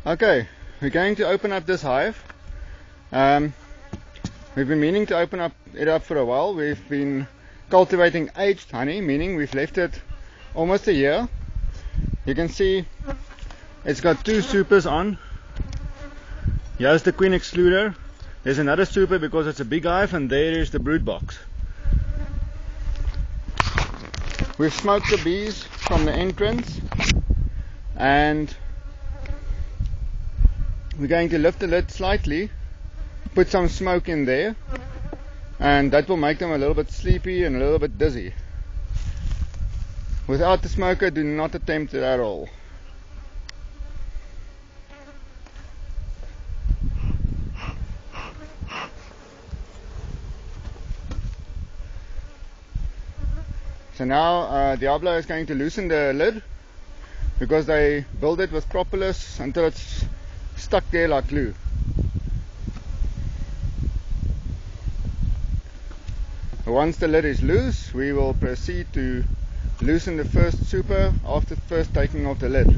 Okay, we're going to open up this hive. We've been meaning to open it up for a while. We've been cultivating aged honey, meaning we've left it almost a year. You can see it's got two supers on. Here's the queen excluder. There's another super because it's a big hive, and there is the brood box. We've smoked the bees from the entrance, and we're going to lift the lid slightly, put some smoke in there, and that will make them a little bit sleepy and a little bit dizzy. Without the smoker, do not attempt it at all. So now Diablo is going to loosen the lid, because they build it with propolis until it's stuck there like glue. Once the lid is loose, we will proceed to loosen the first super after first taking off the lid.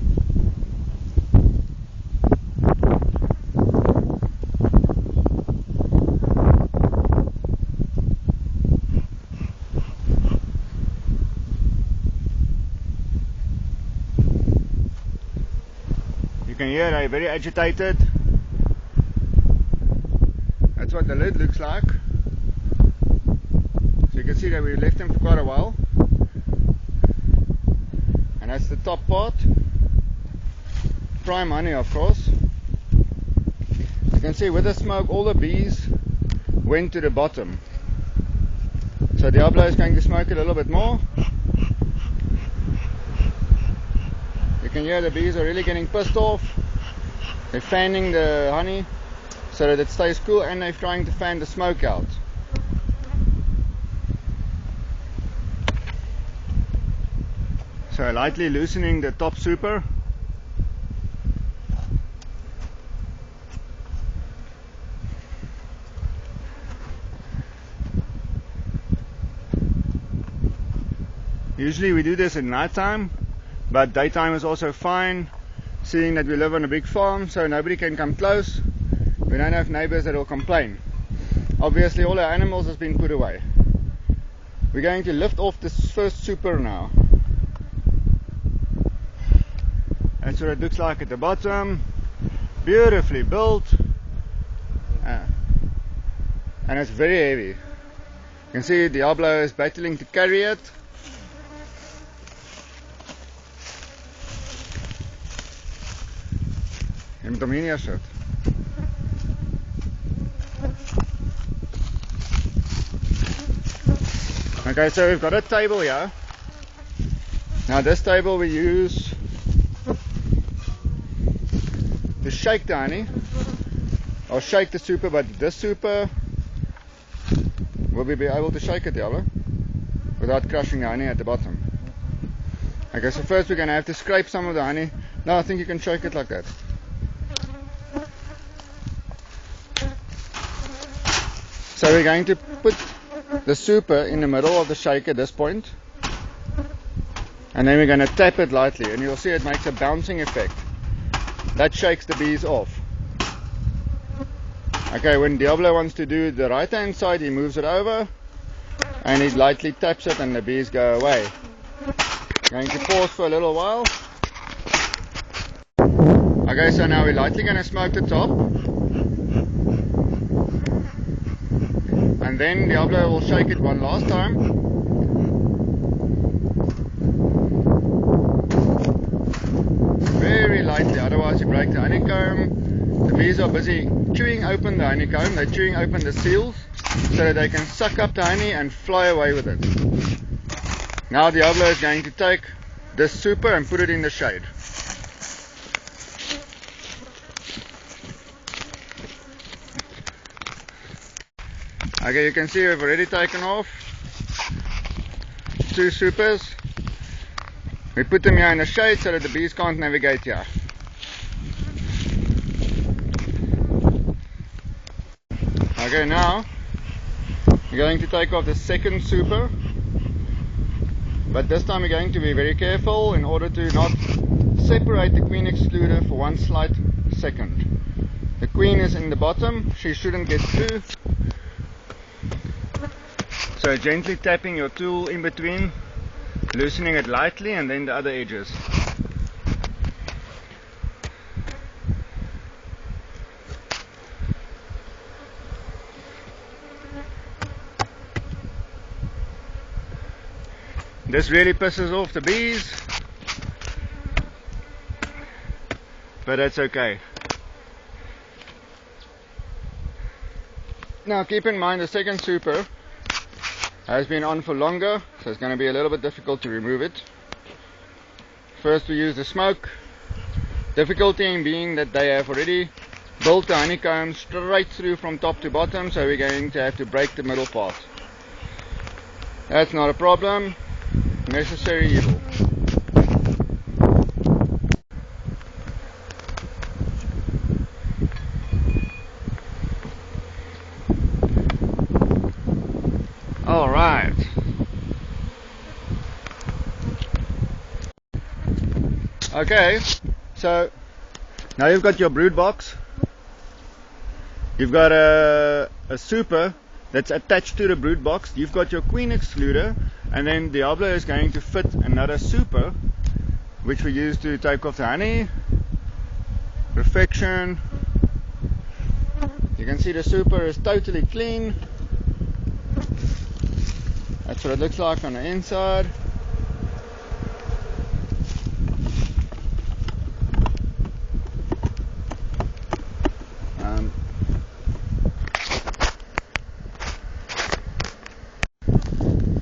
You can hear they're very agitated. That's what the lid looks like. So you can see that we left them for quite a while. And that's the top part. Prime honey, of course. You can see with the smoke all the bees went to the bottom. So Diablo is going to smoke it a little bit more. You can hear the bees are really getting pissed off. They're fanning the honey so that it stays cool, and they're trying to fan the smoke out. So lightly loosening the top super. Usually we do this at night time, but daytime is also fine, seeing that we live on a big farm, so nobody can come close. We don't have neighbors that will complain. Obviously all our animals has been put away. We're going to lift off this first super now. That's what it looks like at the bottom. Beautifully built. And it's very heavy. You can see Diablo is battling to carry it. Je moet hem hier neerzetten. Okay, so we've got a table here. Now this table we use to shake the honey, or shake the super, but this super will we be able to shake it, Diablo, without crushing the honey at the bottom. Okay, so first we're going to have to scrape some of the honey. No, I think you can shake it like that. So we're going to put the super in the middle of the shake at this point, and then we're going to tap it lightly, and you'll see it makes a bouncing effect. That shakes the bees off. Okay, when Diablo wants to do the right hand side, he moves it over and he lightly taps it and the bees go away. Going to pause for a little while. Okay, so now we're lightly going to smoke the top, and then Diablo will shake it one last time. Very lightly, otherwise you break the honeycomb. The bees are busy chewing open the honeycomb. They're chewing open the seals so that they can suck up the honey and fly away with it. Now Diablo is going to take this super and put it in the shade. Okay, you can see we've already taken off two supers. We put them here in the shade so that the bees can't navigate here. Okay, now we're going to take off the second super, but this time we're going to be very careful in order to not separate the queen excluder for one slight second. The queen is in the bottom, she shouldn't get through. So gently tapping your tool in between, loosening it lightly, and then the other edges. This really pisses off the bees, but that's okay. Now keep in mind the second super has been on for longer, so it's going to be a little bit difficult to remove it. First we use the smoke, difficulty in being that they have already built the honeycomb straight through from top to bottom, so we're going to have to break the middle part. That's not a problem, necessary evil. Alright. Okay, so now you've got your brood box. You've got a super that's attached to the brood box. You've got your queen excluder, and then Diablo is going to fit another super, which we use to take off the honey. Perfection. You can see the super is totally clean. That's what it looks like on the inside.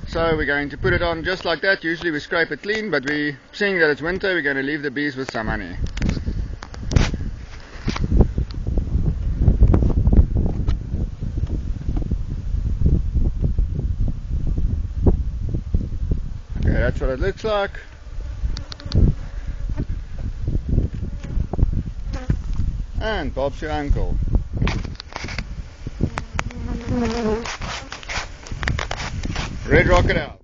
So we're going to put it on just like that. Usually we scrape it clean, but seeing that it's winter, we're going to leave the bees with some honey. Okay, that's what it looks like. And Bob's your uncle. Red Rocket out.